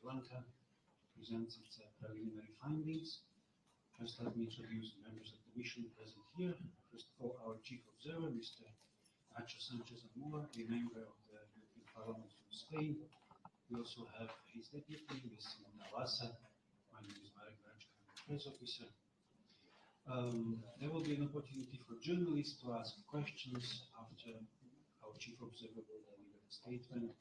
Lanka presents its preliminary findings. First, let me introduce the members of the mission present here. First of all, our chief observer, Mr. Nacho Sanchez Amor, a member of the European Parliament from Spain. We also have his deputy, Ms. Premadasa. My name is Marek Branchka, I'm the press officer. There will be an opportunity for journalists to ask questions after our chief observer will deliver the statement.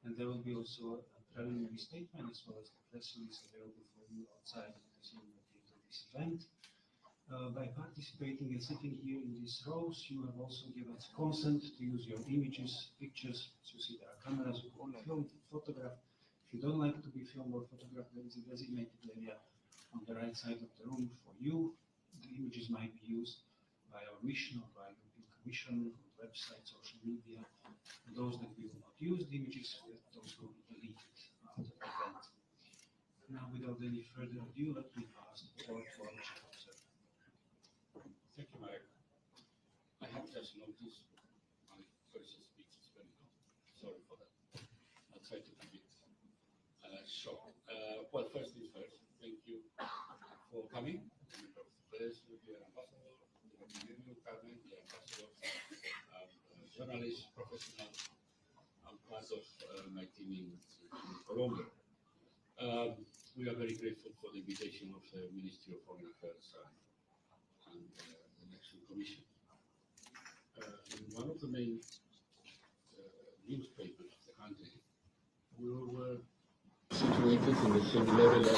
And there will be also a preliminary statement as well as the press release available for you outside of the Zoom at the end of this event. By participating and sitting here in these rows, you have also given us consent to use your images, pictures. As you see, there are cameras who can film, photograph. If you don't like to be filmed or photographed, there is a designated area on the right side of the room for you. The images might be used by our mission or by the European Commission, on website, social media. And those that we will not use the images, those will be deleted after the event. Now, without any further ado, let me pass the floor to our chief observer. Thank you, Marek. I have just noticed my first speech is very long. Sorry for that. I'll try to keep it short. Well, first things first, thank you for coming. The ambassador, the Carmen, the ambassador, journalists, professionals. I'm part of my team in Colombo. We are very grateful for the invitation of the Ministry of Foreign Affairs and the Election Commission. In one of the main newspapers of the country, we were situated in the same level as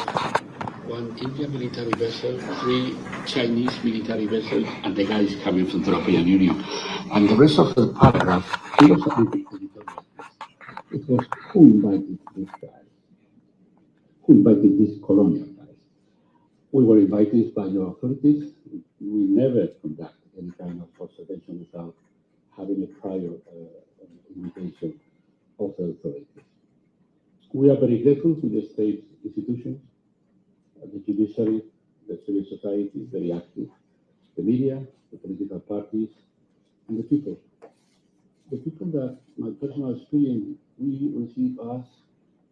one Indian military vessel, 3 Chinese military vessels, and the guys coming from the European Union. And the rest of the paragraph, it was who invited these guys? Who invited these colonial guys? We were invited by your authorities. We never conduct any kind of observation without having a prior invitation of the authorities. We are very grateful to the state institutions, the judiciary, the civil society, very active, the media, the political parties, and the people. The people that, my personal experience, we receive us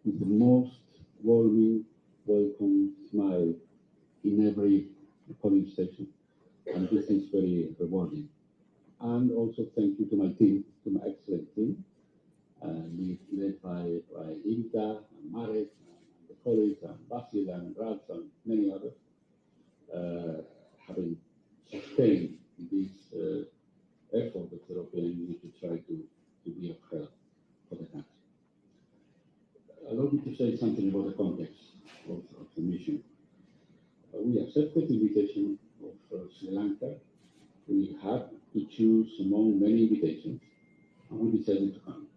with the most warming, welcome smile in every polling station, and this is very rewarding. And also thank you to my team, to my excellent team, led by Inta and Marek, and the colleagues, and Basil and Ralph and many others, having sustained this effort of the European Union to try to be of help for the country. Allow me to say something about the context of the mission. We accepted the invitation of Sri Lanka. We had to choose among many invitations, and we decided to come.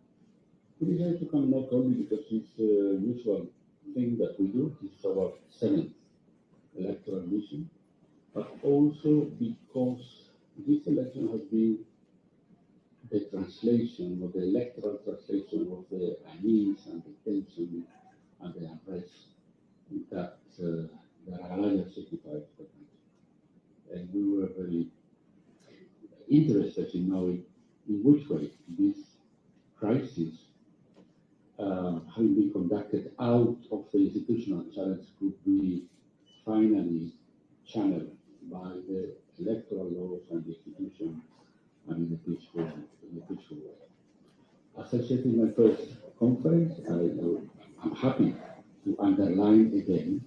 We decided to come not only because it's a usual thing that we do, it's our 7th electoral mission, but also because this election has been the translation, or the electoral translation of the unease and the tension and the unrest that the Alliance signifies for the country. And we were very interested in knowing in which way this crisis, having been conducted out of the institutional challenge, could be finally channeled by the electoral laws and the institutions and in a peaceful way. As I said in my first conference, I'm happy to underline again,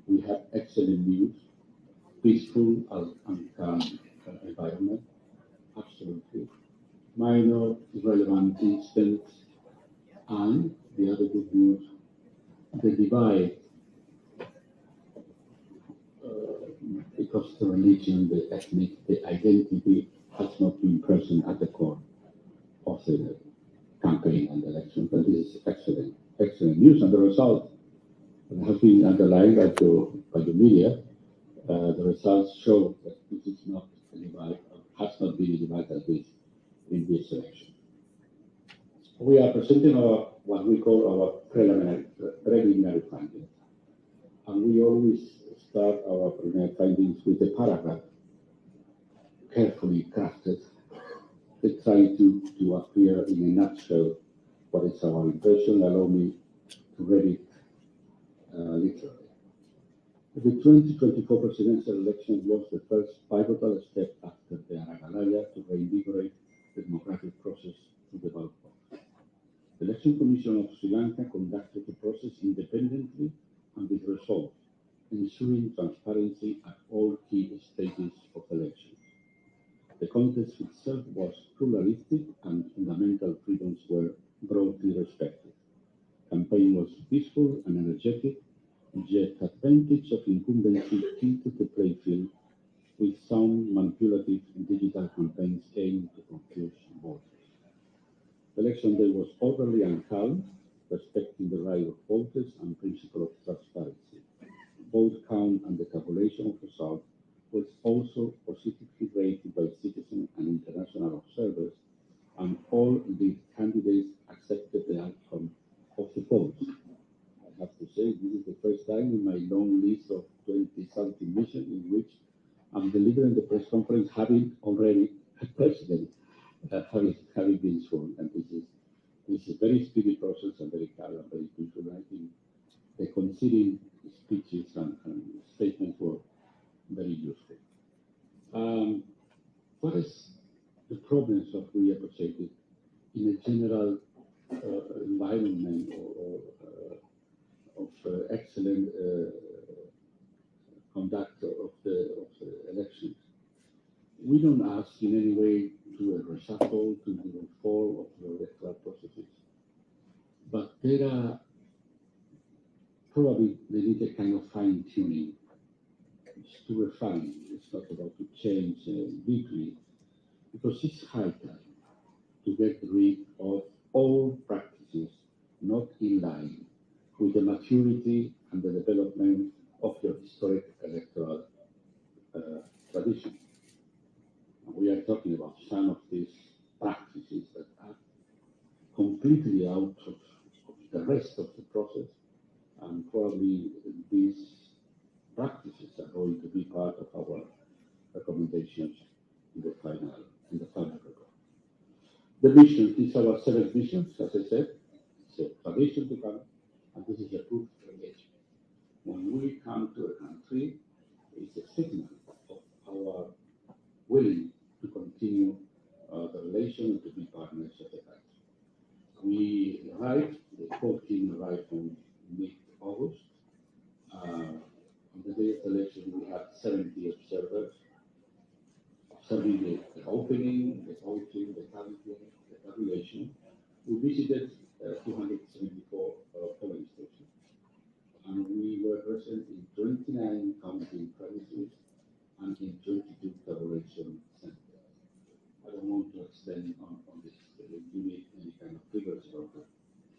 we have excellent news, peaceful and calm environment, absolutely. Minor irrelevant incidents, and the other good news, the divide, because the religion, the ethnic, the identity has not been present at the core of the campaign and election. But this is excellent news, and the result has been underlined by the media. The results show that this is not a divide, has not been a divide as this in this election. We are presenting what we call our preliminary findings, and we always start our preliminary findings with a paragraph carefully crafted. They try to appear in a nutshell what is our impression. Allow me to read it arbitrary. The 2024 presidential election was the first pivotal step after the Aragalaya to reinvigorate the democratic process through the ballot box. The Election Commission of Sri Lanka conducted the process independently and with results, ensuring transparency at all key stages of elections. The contest itself was pluralistic and fundamental freedoms were broadly respected. Campaign was peaceful and energetic, yet advantage of incumbency tilted the playing field with some manipulative digital campaigns aimed to confuse voters. Election day was orderly and calm, respecting the right of voters and principle of transparency. Vote count and the tabulation of results was also positively rated by citizens and international observers, and all the candidates accepted the outcome of the polls. I have to say, this is the first time in my long list of 20-something missions in which I'm delivering the press conference having already a president having been sworn, and this is a very speedy process and very calm and very peaceful. I think the conceding speeches and statements were very useful. What is the problems that we appreciated in a general environment of excellent conduct of the elections? We don't ask in any way to a reshuffle, to the reform of the electoral processes, but there are probably they need a kind of fine tuning. It's to refine. It's not about to change deeply, because it's high time to get rid of all practices not in line with the maturity and the development of your historic electoral tradition. We are talking about some of these practices that are completely out of the rest of the process, and probably these practices are going to be part of our recommendations in the final report. The mission is our 7th mission, as I said. It's a tradition to come, and this is a proof of engagement. When we come to a country, it's a signal of our willing to continue the relation and to be partners of the country. We arrived, the whole team arrived on mid-August. On the day of the election, we had 70 observers observing the opening, the voting, the counting, the tabulation. We visited 274 polling stations, and we were present in 29 counting premises and in 22 tabulation centers. I don't want to extend on this. Give me any kind of figures about the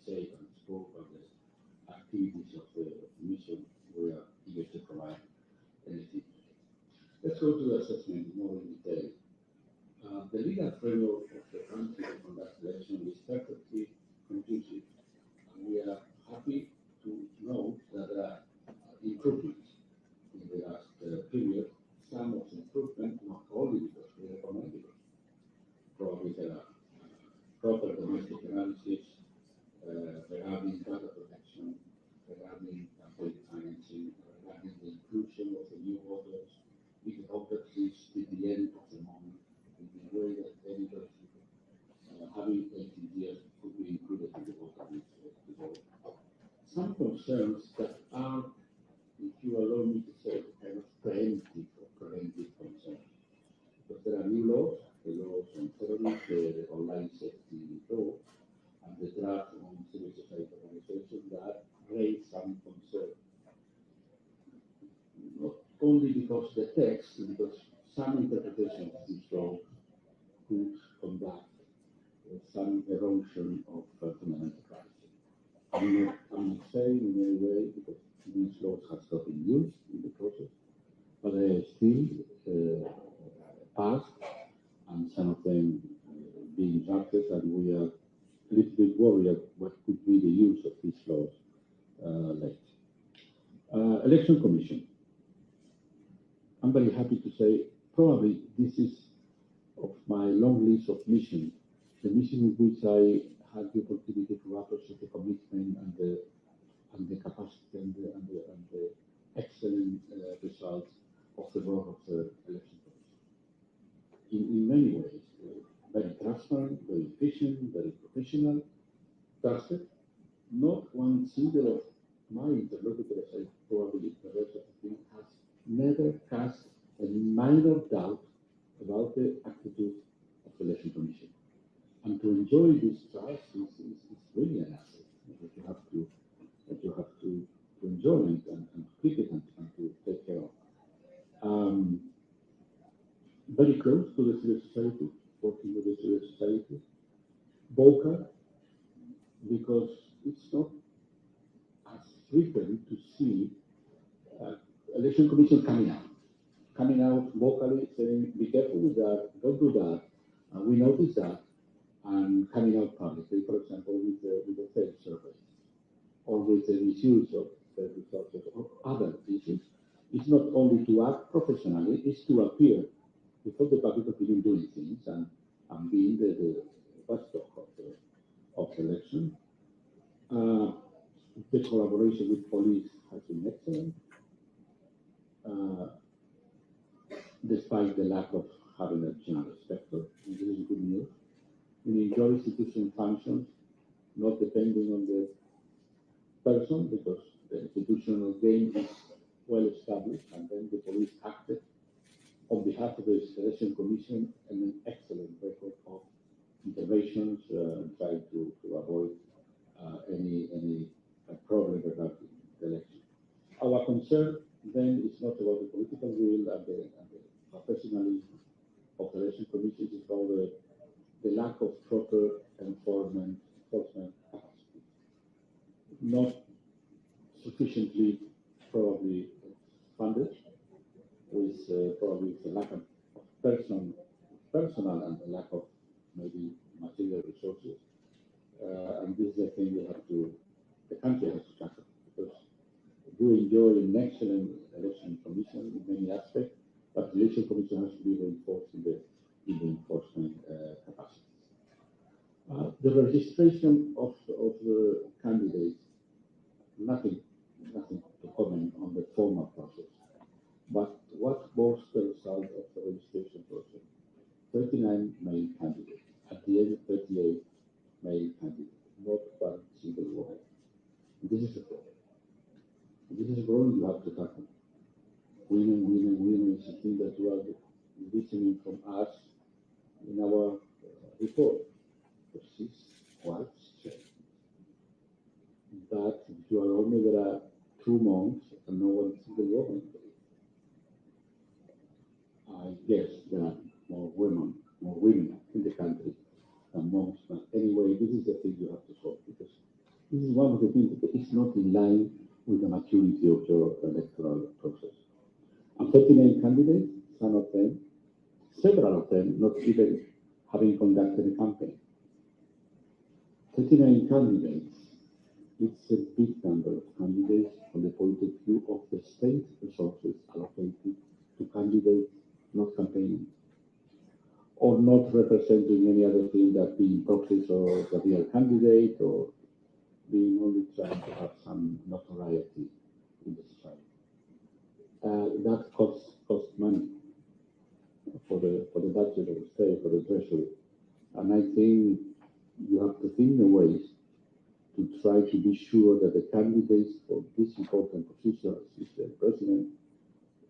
shape and scope of the activities of the mission. We are eager to provide anything. Let's go to the assessment more in detail. The legal framework of the country to conduct election is perfectly conducive, and we are happy to note that there are improvements in the last period. Some of the improvement, not only because we recommend it, probably there are proper domestic analysis regarding data protection, regarding campaign financing, regarding the inclusion of the new voters, with the voters list at the end of the month, in the way that anybody having 18 years could be included in the voter list to vote. Some concerns that are, if you allow me to say, kind of preemptive or preventive concerns. Because there are new laws, the laws on terrorism, the online safety law, and the draft on civil society organizations that raise some concern. Not only because the text, because some interpretation of this law could conduct some erosion of fundamental rights. I'm not saying in any way because these laws have not been used in the process, but they are still passed, and some of them being drafted, and we are a little bit worried of what could be the use of these laws later. Election Commission. I'm very happy to say probably this is of my long list of missions, the mission in which I had the opportunity to appreciate the commitment and the capacity and the excellent results of the work of the election commission. In many ways, very transparent, very efficient, very professional, trusted. Not one single of my interlocutors, I probably the rest of the team, has never cast a minor doubt about the attitude of the election commission. And to enjoy this trust is really an asset that you have to enjoy and keep it and to take care of. Very close to the civil society, working with the civil society, vocal, because it's not as frequent to see election commission coming out vocally saying, be careful with that, don't do that, we notice that, and coming out publicly, for example, with the failed survey, or with the misuse of the results of other issues. It's not only to act professionally, it's to appear before the public opinion doing things and being the watchdog of the election. The collaboration with police has been excellent, despite the lack of having a general inspector. This is good news. We enjoy institution functions, not depending on the person, because the institutional game is well established, and then the police acted on behalf of the Election Commission and an excellent record of interventions, trying to avoid any problem regarding the election. Our concern then is not about the political will and the professionalism of the Election Commission, it's about the lack of proper enforcement capacity. Not sufficiently probably funded, with probably the lack of personal and the lack of maybe material resources. And this is the thing the country has to tackle, because we enjoy an excellent election commission in many aspects, but the election commission has to be reinforced in the enforcement capacity. The registration of the candidates, nothing to comment on the formal process. But what was the result of the registration process? 39 male candidates. At the end, 38 male candidates. Not one single woman. This is a problem. This is a problem you have to tackle. Women is a thing that you are listening from us in our report. This is quite strange. That if you are only there are 2 months and no one single woman. I guess there are more women in the country than monks. But anyway, this is the thing you have to solve, because this is one of the things that is not in line with the maturity of your electoral process. And 39 candidates, some of them, several of them, not even having conducted a campaign. 39 candidates, it's a big number of candidates from the point of view of the state resources allocated to candidates not campaigning, or not representing any other thing than being proxies or the real candidate, or being only trying to have some notoriety in the society. That costs money for the budget of the state, for the treasury. And I think you have to think of ways to try to be sure that the candidates for this important position, as the president,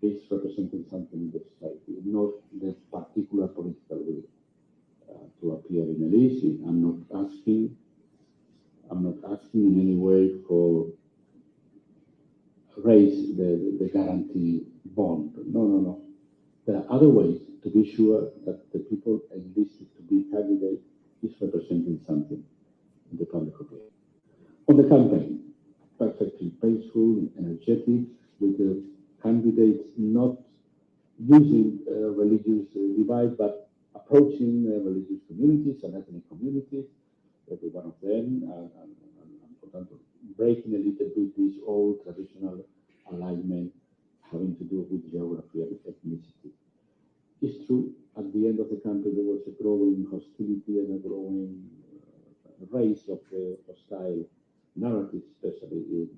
is representing something in the society, not the particular political will to appear in a list. I'm not asking in any way for raise the guarantee bond. No. There are other ways to be sure that the people enlisted to be candidate is representing something in the public opinion. On the campaign, perfectly peaceful, energetic, with the candidates not using religious divide, but approaching religious communities and ethnic communities, every one of them, and breaking a little bit this old traditional alignment having to do with geography and ethnicity. It's true, at the end of the campaign there was a growing hostility and a growing race of the hostile narrative, especially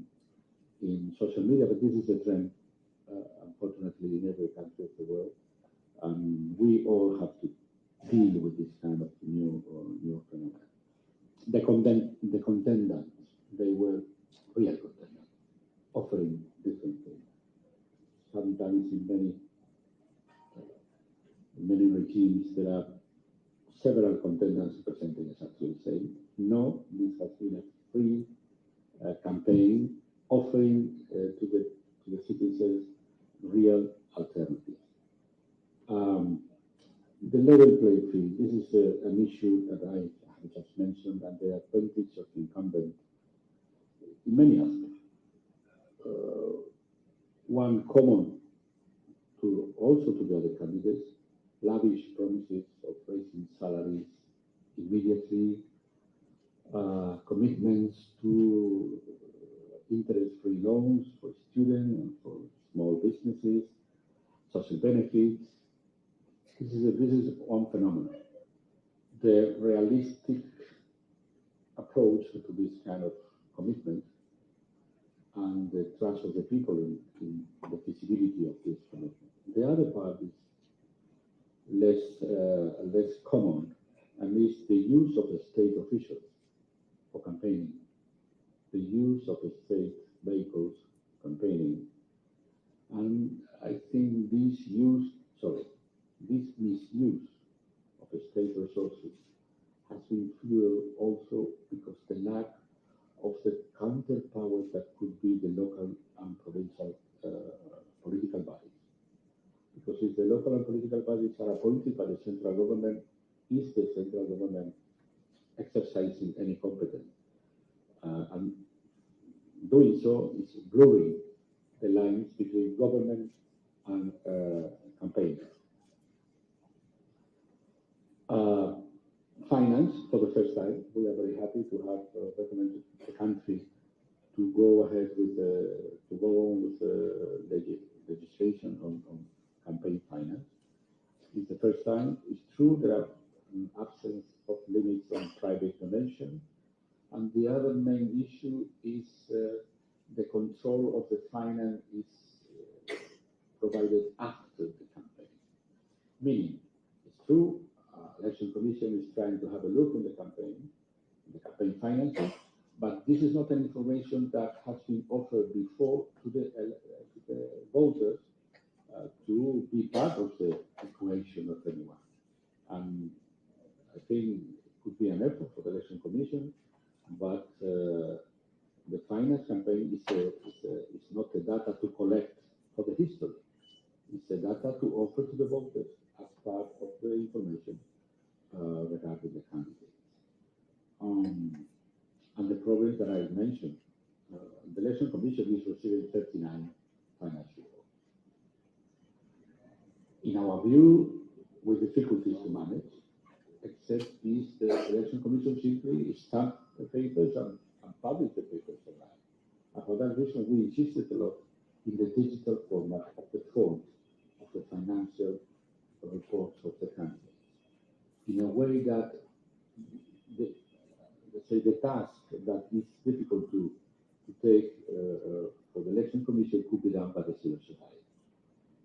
in social media, but this is a trend, unfortunately, in every country of the world. And we all have to deal with this kind of new phenomenon. The contendants, they were real contendants, offering different things. Sometimes in many regimes there are several contendants presenting exactly the same. No, this has been a free campaign offering to the citizens real alternatives. The level playing field, this is an issue that I have just mentioned, and the advantage of incumbent in many aspects. One common to the other candidates, lavish promises of raising salaries immediately, commitments to interest-free loans for students and for small businesses, social benefits. This is one phenomenon. The realistic approach to this kind of commitment and the trust of the people in the feasibility of this commitment. The other part is less common, and is the use of the state officials for campaigning, the use of the state vehicles campaigning, and I think this misuse of the state resources has been fueled also because the lack of the counterpower that could be the local and provincial political bodies. Because if the local and political bodies are appointed by the central government, is the central government exercising any competence? And doing so is blurring the lines between government and campaign. Finance, for the first time, we are very happy to have recommended the country to go ahead with legislation on campaign finance. It's the first time. It's true there are an absence of limits on private donation, and the other main issue is the control of the finance is provided after the campaign. Meaning, it's true, Election Commission is trying to have a look in the campaign finances, but this is not an information that has been offered before to the voters to be part of the equation of anyone. And I think it could be an effort for the Election Commission, but the finance campaign is not the data to collect for the history. It's the data to offer to the voters as part of the information regarding the candidates. And the problem that I mentioned, the Election Commission is receiving 39 finance reports. In our view, with difficulties to manage, except is the Election Commission simply stamp the papers and publish the papers online. And for that reason, we insisted a lot in the digital format of the forms of the financial reports of the candidates, in a way that the task that is difficult to take for the Election Commission could be done by the civil society.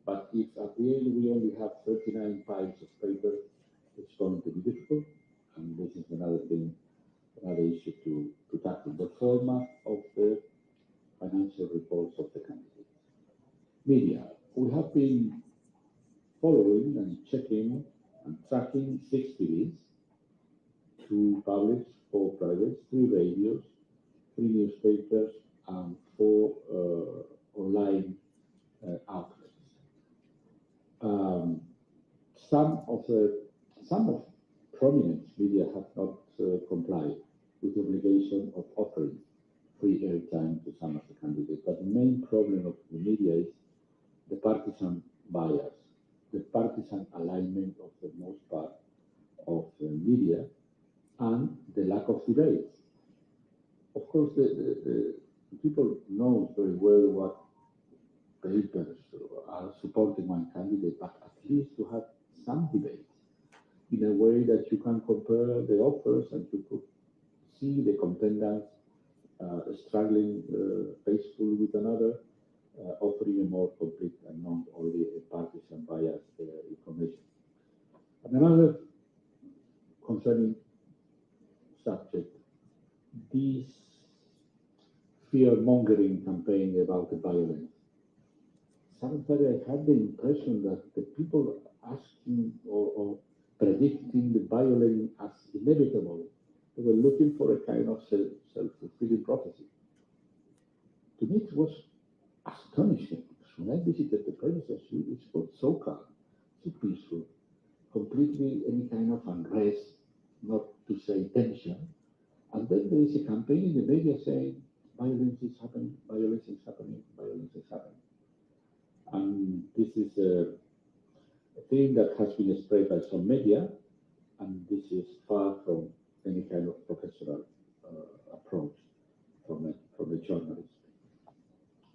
But if at the end we only have 39 piles of paper, it's going to be difficult, and this is another issue to tackle, the format of the financial reports of the candidates. Media, we have been following and checking and tracking 6 TVs, 2 public, 4 private, 3 radios, 3 newspapers, and 4 online outlets. Some of prominent media have not complied with the obligation of offering free airtime to some of the candidates. But the main problem of the media is the partisan bias, the partisan alignment of the most part of the media, and the lack of debates. Of course, the people know very well what papers are supporting one candidate, but at least to have some debate in a way that you can compare the offers and you could see the contendants struggling faithful with another, offering a more complete and not only a partisan biased information. And another concerning subject, this fear-mongering campaign about the violence. Sometimes I had the impression that the people asking or predicting the violence as inevitable, they were looking for a kind of self-fulfilling prophecy. To me, it was astonishing. When I visited the premises, it was so calm, so peaceful, completely any kind of unrest, not to say tension. And then there is a campaign in the media saying, violence is happening, violence is happening, violence is happening. And this is a thing that has been spread by some media, and this is far from any kind of professional approach from a journalist.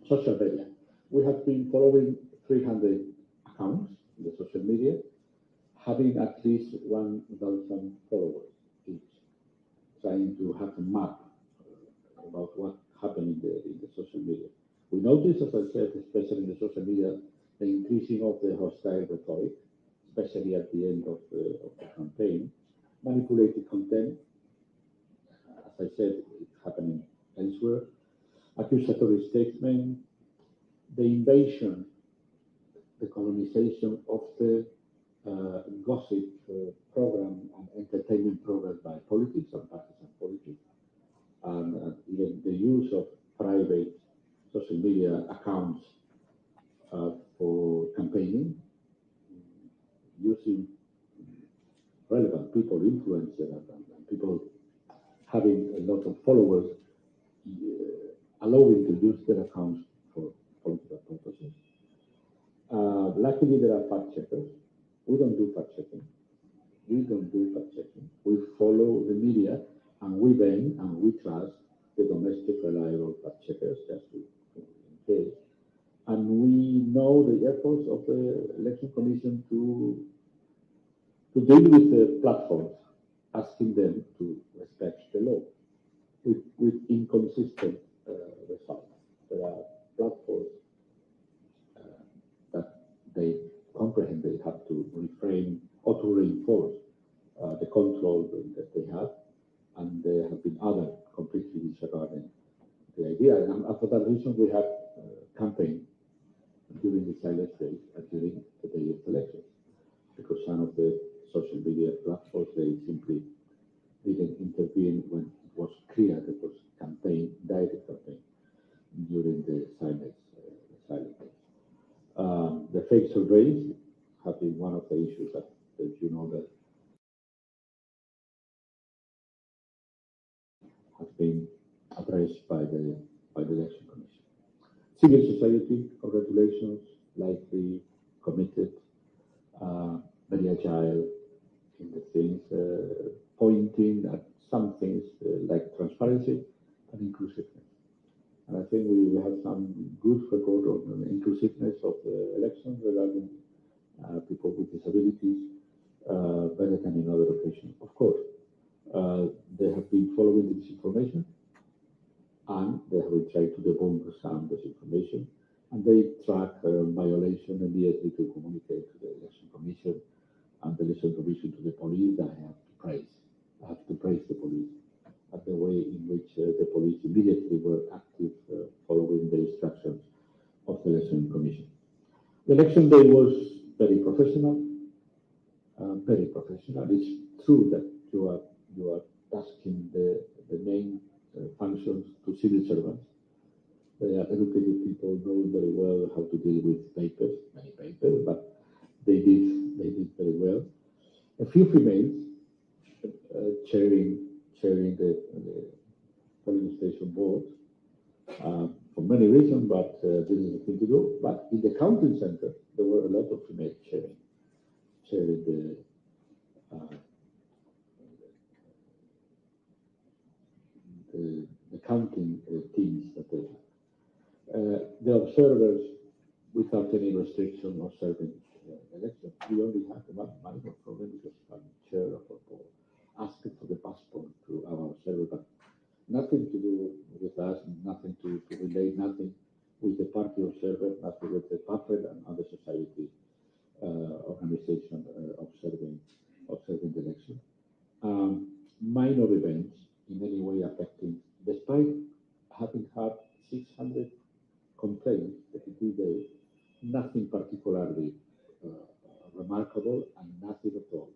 Social media. We have been following 300 accounts in the social media, having at least 1,000 followers each, trying to have a map about what happened in the social media. We noticed, as I said, especially in the social media, the increasing of the hostile rhetoric, especially at the end of the campaign, manipulated content. As I said, it's happening elsewhere. Accusatory statement, the invasion, the colonization of the gossip program and entertainment programs by politics and partisan politics, and even the use of private social media accounts for campaigning, using relevant people, influencers, and people having a lot of followers, allowing to use their accounts for political purposes. Luckily, there are fact checkers. We don't do fact checking. We follow the media, and we then and we trust the domestic reliable fact checkers, just to in case. And we know the efforts of the Election Commission to deal with the platforms, asking them to respect the law with inconsistent results. There are platforms that they comprehend they have to refrain or to reinforce the control that they have, and there have been other completely disregarding the idea. And for that reason, we have campaigned during the silent days and during the day of elections, because some of the social media platforms, they simply didn't intervene when it was clear that it was direct campaign during the silent days. The fake surveys have been one of the issues that you know that has been addressed by the Election Commission. Civil society, congratulations, lively, committed, very agile in the things, pointing at some things like transparency and inclusiveness. And I think we have some good record on the inclusiveness of the elections regarding people with disabilities, better than in other occasions. Of course, they have been following the disinformation, and they have been trying to debunk some disinformation, and they track violation immediately to communicate to the Election Commission and the Election Commission to the police. I have to praise the police at the way in which the police immediately were active following the instructions of the Election Commission. The election day was very professional, very professional. It's true that you are tasking the main functions to civil servants. They are educated people, know very well how to deal with papers, many papers, but they did very well. A few females chairing the polling station board for many reasons, but this is the thing to do. But in the counting center, there were a lot of females chairing the counting teams that they have. The observers, without any restriction, observing elections. We only have one minor problem because I'm chair of a board, asked for the passport to our observer, but nothing to do with us, nothing to relate, nothing with the party observer, nothing with the puppet and other society organization observing the election. Minor events in any way affecting, despite having had 600 complaints every day, nothing particularly remarkable and nothing at all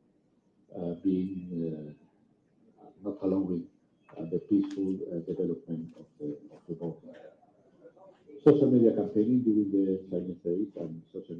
being not allowing the peaceful development of the vote. Social media campaigning during the Chinese days and social media